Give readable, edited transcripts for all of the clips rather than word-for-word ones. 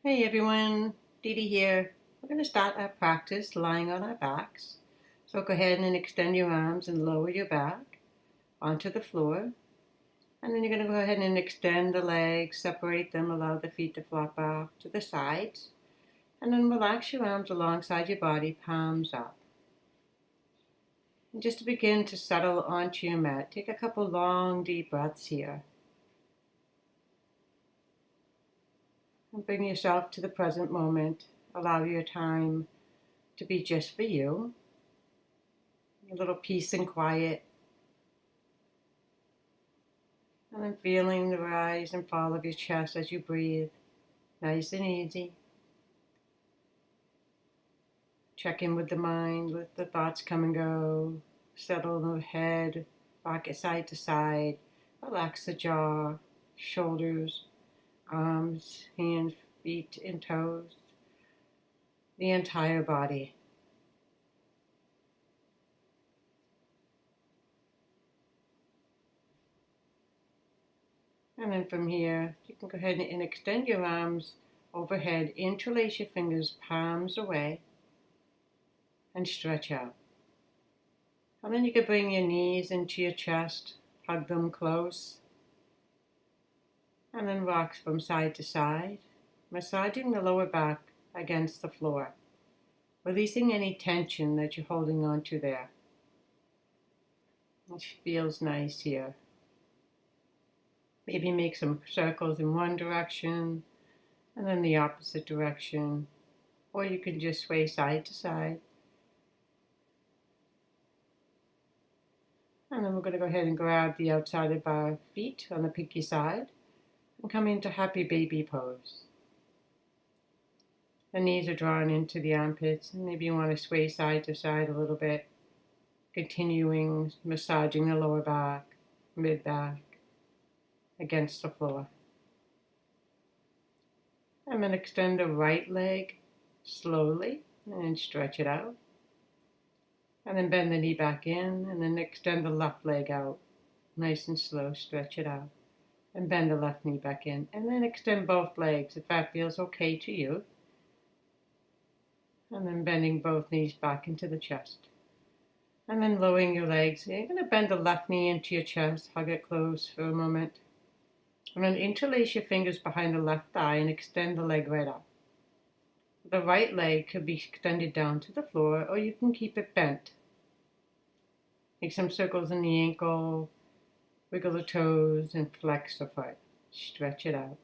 Hey everyone, Dee Dee here. We're going to start our practice lying on our backs. So go ahead and extend your arms and lower your back onto the floor. And then you're going to go ahead and extend the legs, separate them, allow the feet to flop off to the sides. And then relax your arms alongside your body, palms up. And just to begin to settle onto your mat, take a couple long, deep breaths here. And bring yourself to the present moment. Allow your time to be just for you. A little peace and quiet. And then feeling the rise and fall of your chest as you breathe. Nice and easy. Check in with the mind, let the thoughts come and go. Settle the head, rock it side to side. Relax the jaw, shoulders, arms, hands, feet, and toes. The entire body. And then from here, you can go ahead and extend your arms overhead, interlace your fingers, palms away, and stretch out. And then you can bring your knees into your chest, hug them close, and then rock from side to side, massaging the lower back against the floor, releasing any tension that you're holding on to there. It feels nice here. Maybe make some circles in one direction and then the opposite direction, or you can just sway side to side. And then we're going to go ahead and grab the outside of our feet on the pinky side and come into happy baby pose. The knees are drawn into the armpits, and maybe you want to sway side to side a little bit, continuing massaging the lower back, mid back against the floor. And then extend the right leg slowly and stretch it out. And then bend the knee back in, and then extend the left leg out. Nice and slow, stretch it out. And bend the left knee back in. And then extend both legs if that feels okay to you. And then bending both knees back into the chest. And then lowering your legs. You're going to bend the left knee into your chest, hug it close for a moment. And then interlace your fingers behind the left thigh and extend the leg right up. The right leg could be extended down to the floor, or you can keep it bent. Make some circles in the ankle, wiggle the toes, and flex the foot. Stretch it out.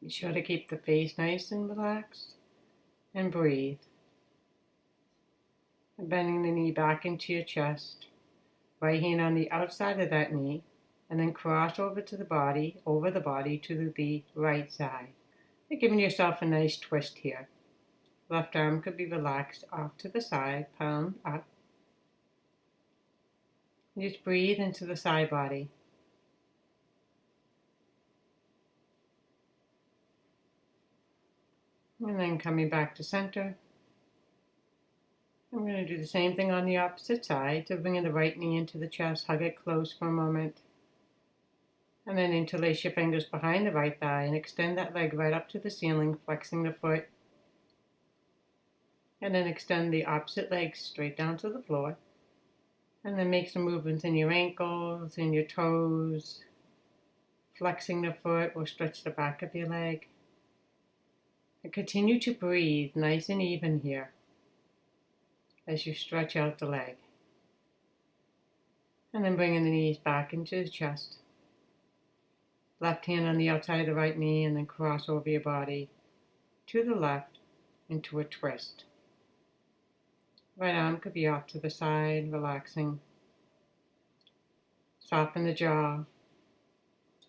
Be sure to keep the face nice and relaxed, and breathe. And bending the knee back into your chest, right hand on the outside of that knee, and then cross over to the body, over the body to the right side. You're giving yourself a nice twist here. Left arm could be relaxed off to the side, palm up. And just breathe into the side body. And then coming back to center. I'm going to do the same thing on the opposite side. So bringing the right knee into the chest, hug it close for a moment. And then interlace your fingers behind the right thigh and extend that leg right up to the ceiling, flexing the foot. And then extend the opposite leg straight down to the floor. And then make some movements in your ankles, in your toes, flexing the foot or stretch the back of your leg. And continue to breathe nice and even here as you stretch out the leg. And then bringing the knees back into the chest. Left hand on the outside of the right knee, and then cross over your body to the left into a twist. Right arm could be off to the side, relaxing. Soften the jaw,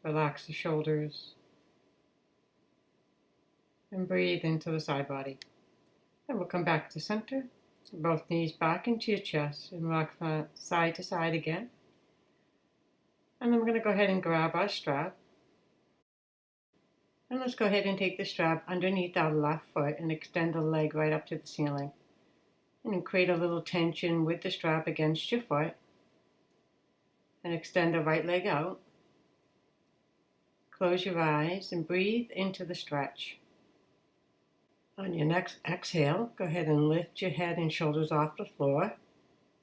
relax the shoulders, and breathe into the side body. And we'll come back to center. Both knees back into your chest and rock from side to side again. And then we're going to go ahead and grab our strap. And let's go ahead and take the strap underneath our left foot and extend the leg right up to the ceiling. And create a little tension with the strap against your foot. And extend the right leg out. close your eyes and breathe into the stretch. On your next exhale, go ahead and lift your head and shoulders off the floor,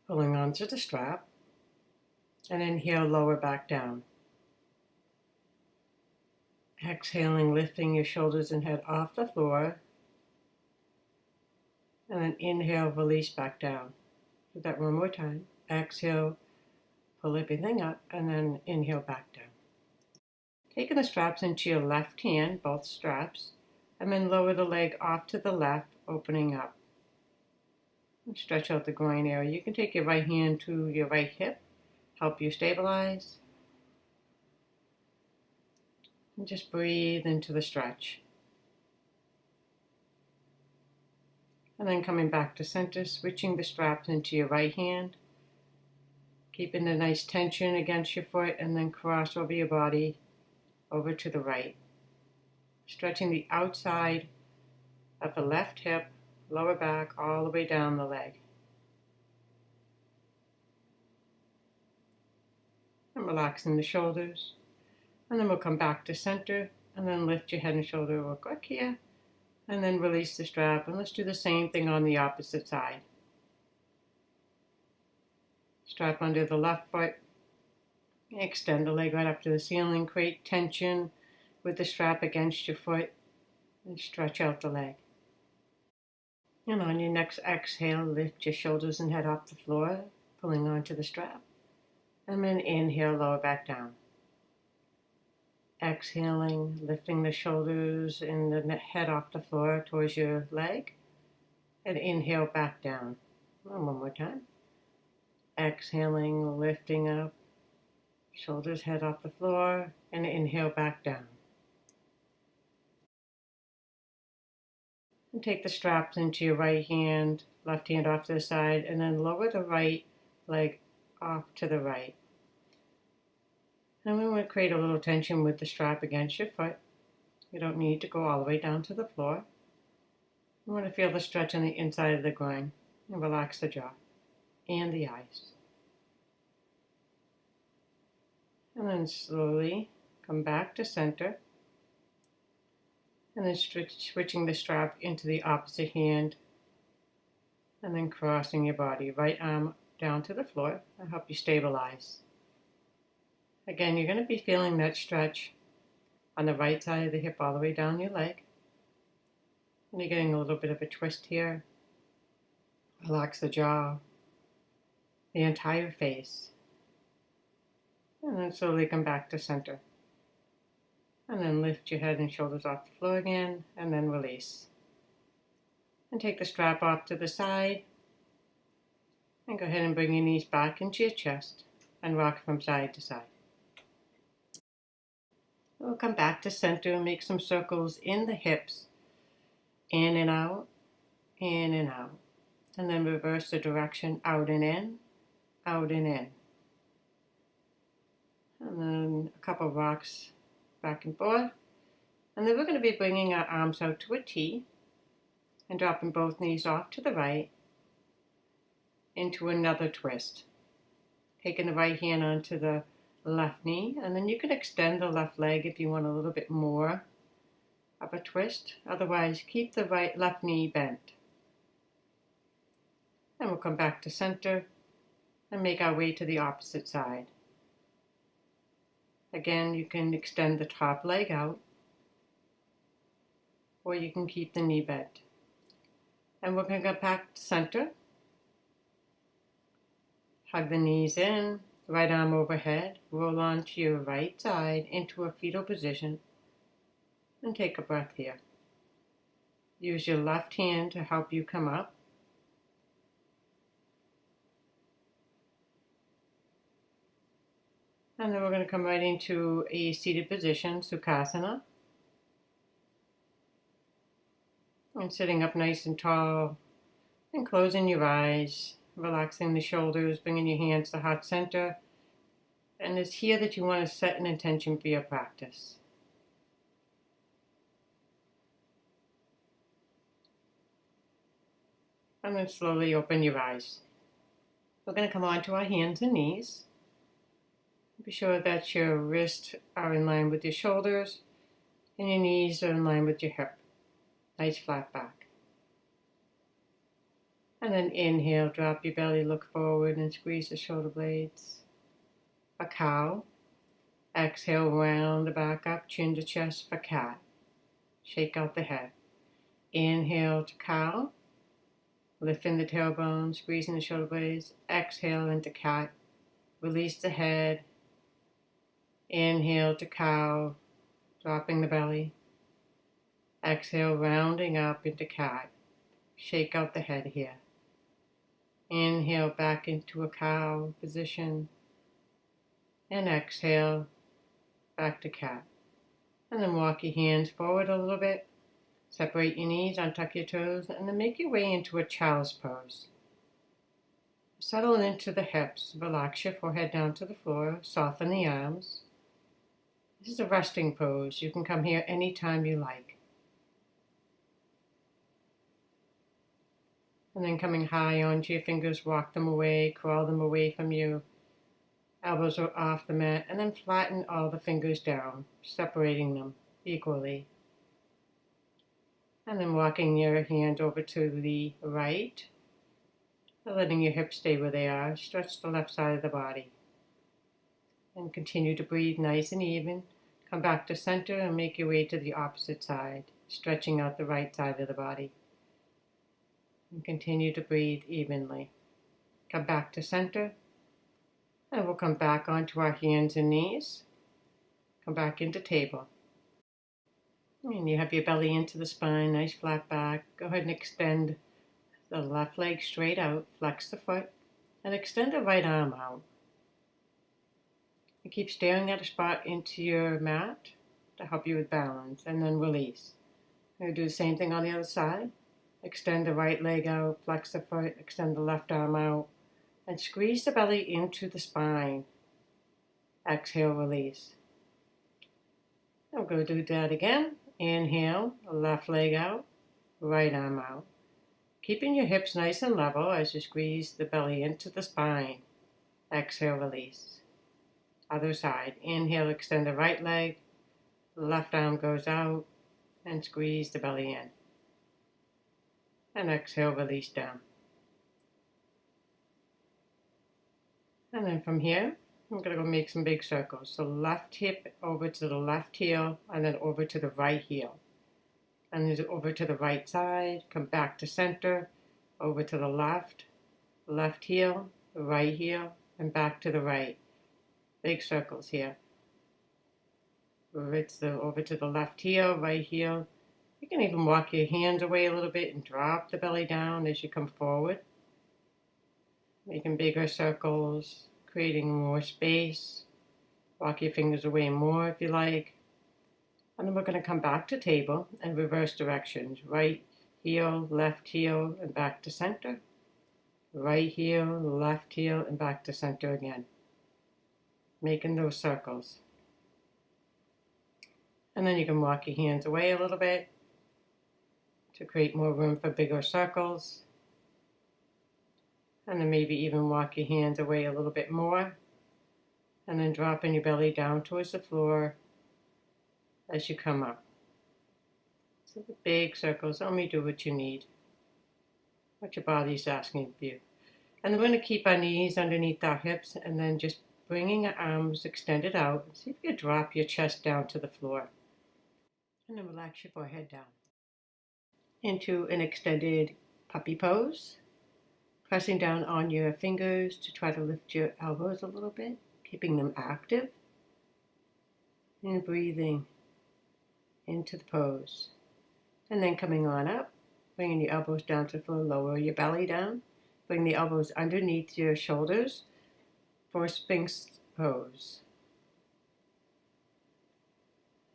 pulling onto the strap, and inhale, lower back down. Exhaling, lifting your shoulders and head off the floor, and then inhale, release back down. Do that one more time. Exhale, pull everything up, and then inhale back down. Taking the straps into your left hand, both straps, and then lower the leg off to the left, opening up. And stretch out the groin area. You can take your right hand to your right hip, help you stabilize. And just breathe into the stretch. And then coming back to center, switching the straps into your right hand, keeping a nice tension against your foot, and then cross over your body over to the right. Stretching the outside of the left hip, lower back, all the way down the leg. And relaxing the shoulders. And then we'll come back to center, and then lift your head and shoulder real quick here. And then release the strap, and let's do the same thing on the opposite side. Strap under the left foot. Extend the leg right up to the ceiling. Create tension with the strap against your foot, and stretch out the leg. And on your next exhale, lift your shoulders and head off the floor, pulling onto the strap. And then inhale, lower back down. Exhaling, lifting the shoulders and the head off the floor towards your leg. And inhale, back down. One more time. Exhaling, lifting up, shoulders, head off the floor, and inhale, back down. And take the straps into your right hand, left hand off to the side, and then lower the right leg off to the right. And we want to create a little tension with the strap against your foot. You don't need to go all the way down to the floor. You want to feel the stretch on the inside of the groin and relax the jaw and the eyes. And then slowly come back to center. And then switching the strap into the opposite hand. And then crossing your body, right arm down to the floor. That'll help you stabilize. Again, you're going to be feeling that stretch on the right side of the hip all the way down your leg. And you're getting a little bit of a twist here. Relax the jaw, the entire face. And then slowly come back to center. And then lift your head and shoulders off the floor again, and then release. And take the strap off to the side. And go ahead and bring your knees back into your chest and rock from side to side. We'll come back to center and make some circles in the hips. In and out, in and out. And then reverse the direction, out and in, out and in. And then a couple of rocks back and forth. And then we're going to be bringing our arms out to a T and dropping both knees off to the right into another twist. Taking the right hand onto the left knee, and then you can extend the left leg if you want a little bit more of a twist. Otherwise, keep the left knee bent. And we'll come back to center and make our way to the opposite side. Again, you can extend the top leg out, or you can keep the knee bent. And we're going to go back to center. Hug the knees in, right arm overhead, roll onto your right side into a fetal position, and take a breath here. Use your left hand to help you come up. And then we're going to come right into a seated position, Sukhasana. And sitting up nice and tall, and closing your eyes, relaxing the shoulders, bringing your hands to heart center. And it's here that you want to set an intention for your practice. And then slowly open your eyes. We're going to come onto our hands and knees. Be sure that your wrists are in line with your shoulders and your knees are in line with your hip. Nice flat back. And then inhale, drop your belly, look forward and squeeze the shoulder blades. A cow. Exhale, round the back up, chin to chest for cat. Shake out the head. Inhale to cow. Lifting the tailbone, squeezing the shoulder blades. Exhale into cat. Release the head. Inhale to cow, dropping the belly. Exhale, rounding up into cat. Shake out the head here. Inhale back into a cow position. And exhale, back to cat. And then walk your hands forward a little bit. Separate your knees, untuck your toes, and then make your way into a child's pose. Settle into the hips. Relax your forehead down to the floor. Soften the arms. This is a resting pose. You can come here anytime you like. And then coming high onto your fingers, walk them away, crawl them away from you. Elbows are off the mat, and then flatten all the fingers down, separating them equally. And then walking your hand over to the right, letting your hips stay where they are. Stretch the left side of the body. And continue to breathe nice and even. Come back to center and make your way to the opposite side, stretching out the right side of the body. And continue to breathe evenly. Come back to center. And we'll come back onto our hands and knees. Come back into table. And you have your belly into the spine, nice flat back. Go ahead and extend the left leg straight out, flex the foot, and extend the right arm out. And keep staring at a spot into your mat to help you with balance, and then release. We're going to do the same thing on the other side. Extend the right leg out, flex the foot, extend the left arm out, and squeeze the belly into the spine. Exhale, release. I'm going to do that again. Inhale, left leg out, right arm out. Keeping your hips nice and level as you squeeze the belly into the spine. Exhale, release. Other side. Inhale, extend the right leg, left arm goes out, and squeeze the belly in. And exhale, release down. And then from here, I'm going to go make some big circles. So left hip over to the left heel, and then over to the right heel. And then over to the right side, come back to center, over to the left, left heel, right heel, and back to the right. Big circles here. Over to the left heel, right heel. You can even walk your hands away a little bit and drop the belly down as you come forward. Making bigger circles, creating more space. Walk your fingers away more if you like. And then we're going to come back to table and reverse directions. Right heel, and back to center. Right heel, left heel, and back to center again. Making those circles. And then you can walk your hands away a little bit to create more room for bigger circles. And then maybe even walk your hands away a little bit more. And then dropping your belly down towards the floor as you come up. So the big circles, only do what you need, what your body's asking of you. And we're going to keep our knees underneath our hips and then just bringing our arms extended out. See if you can drop your chest down to the floor. And then relax your forehead down. Into an extended puppy pose. Pressing down on your fingers to try to lift your elbows a little bit, keeping them active. And breathing into the pose. And then coming on up, bringing your elbows down to the floor, lower your belly down. Bring the elbows underneath your shoulders for Sphinx pose.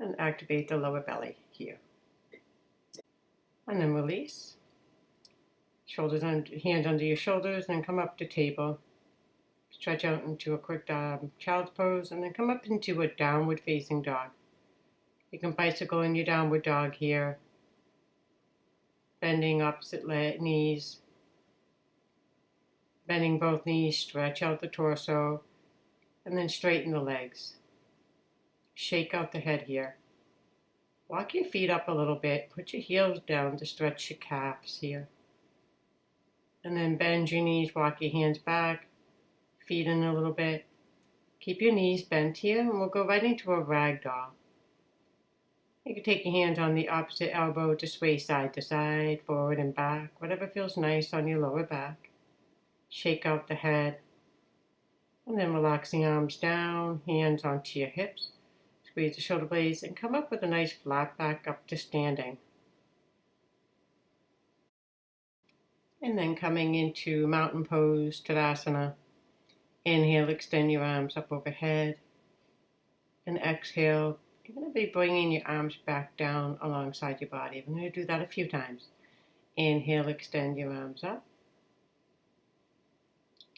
And activate the lower belly here. And then release. Shoulders hands under your shoulders, and then come up to table. Stretch out into a quick child's pose, and then come up into a downward facing dog. You can bicycle in your downward dog here, bending opposite knees, bending both knees, stretch out the torso, And then straighten the legs. Shake out the head here. Walk your feet up a little bit. Put your heels down to stretch your calves here. And then bend your knees, walk your hands back, feet in a little bit. Keep your knees bent here, and we'll go right into a ragdoll. You can take your hands on the opposite elbow to sway side to side, forward and back, whatever feels nice on your lower back. Shake out the head, and then relax the arms down, hands onto your hips. Squeeze the shoulder blades and come up with a nice flat back up to standing. And then coming into mountain pose, Tadasana. Inhale, extend your arms up overhead. And exhale, you're going to be bringing your arms back down alongside your body. I'm going to do that a few times. Inhale, extend your arms up.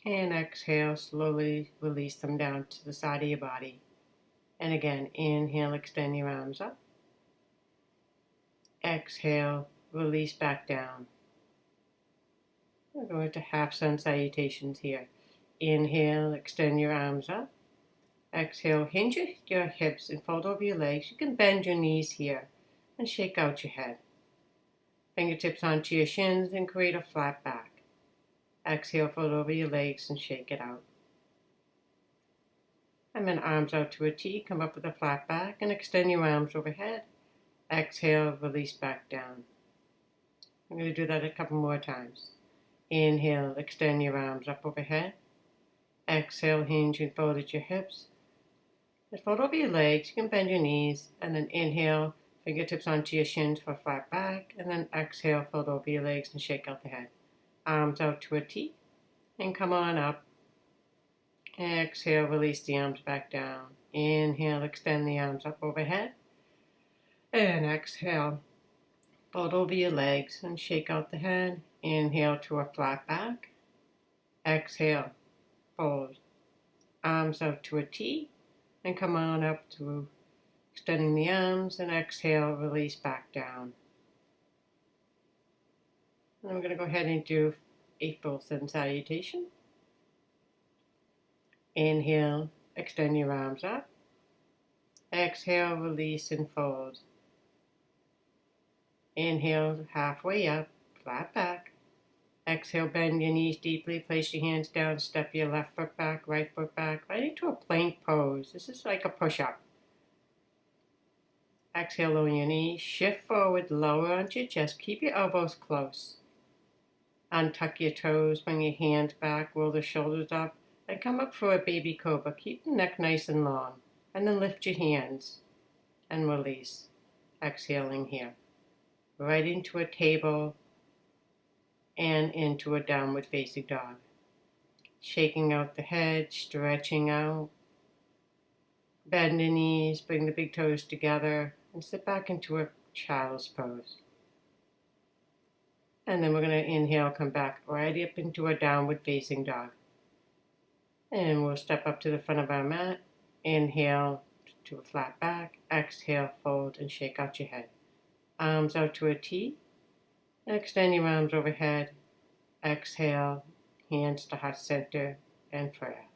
And exhale, slowly release them down to the side of your body. And again, inhale, extend your arms up. Exhale, release back down. We're going to half sun salutations here. Inhale, extend your arms up. Exhale, hinge your hips and fold over your legs. You can bend your knees here and shake out your head. Fingertips onto your shins and create a flat back. Exhale, fold over your legs and shake it out. And then arms out to a T, come up with a flat back and extend your arms overhead. Exhale, release back down. I'm going to do that a couple more times. Inhale, extend your arms up overhead. Exhale, hinge and fold at your hips. Just fold over your legs, you can bend your knees, and then inhale, fingertips onto your shins for a flat back, and then exhale, fold over your legs and shake out the head. Arms out to a T, and come on up. Exhale, release the arms back down. Inhale, extend the arms up overhead. And exhale, fold over your legs and shake out the head. Inhale to a flat back. Exhale, fold. Arms out to a T. And come on up to extending the arms. And exhale, release back down. And I'm going to go ahead and do a full sun salutation. Inhale, extend your arms up. Exhale, release and fold. Inhale, halfway up, flat back. Exhale, bend your knees deeply, place your hands down, step your left foot back, right into a plank pose. This is like a push-up. Exhale, lower your knees, shift forward, lower onto your chest, keep your elbows close. Untuck your toes, bring your hands back, roll the shoulders up, and come up for a baby cobra. Keep the neck nice and long, and then lift your hands and release. Exhaling here. Right into a table and into a downward facing dog. Shaking out the head, stretching out. Bend the knees, bring the big toes together, and sit back into a child's pose. And then we're going to inhale, come back right up into a downward facing dog. And we'll step up to the front of our mat. Inhale to a flat back. Exhale, fold and shake out your head. Arms out to a T. And extend your arms overhead. Exhale, hands to heart center and prayer.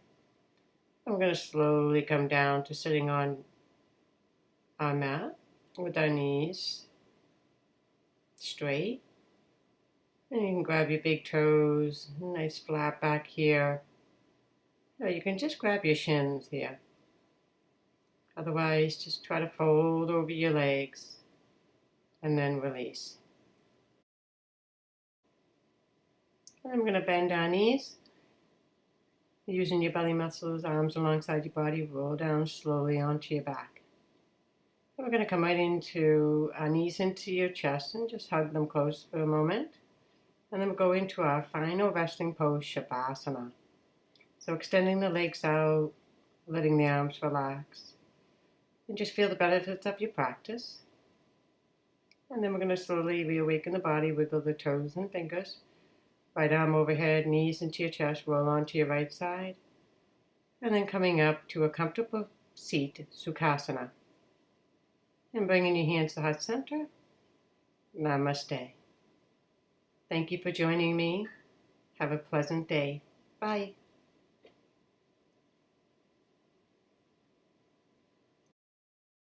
I'm going to slowly come down to sitting on our mat with our knees straight. And you can grab your big toes, nice flat back here. Or you can just grab your shins here. Otherwise, just try to fold over your legs and then release. And I'm going to bend our knees. Using your belly muscles, arms alongside your body, roll down slowly onto your back. And we're going to come right into our knees into your chest and just hug them close for a moment. And then we'll go into our final resting pose, Shavasana. So extending the legs out, letting the arms relax. And just feel the benefits of your practice. And then we're going to slowly reawaken the body, wiggle the toes and fingers. Right arm overhead, knees into your chest, roll onto your right side. And then coming up to a comfortable seat, Sukhasana. And bringing your hands to heart center. Namaste. Thank you for joining me. Have a pleasant day. Bye.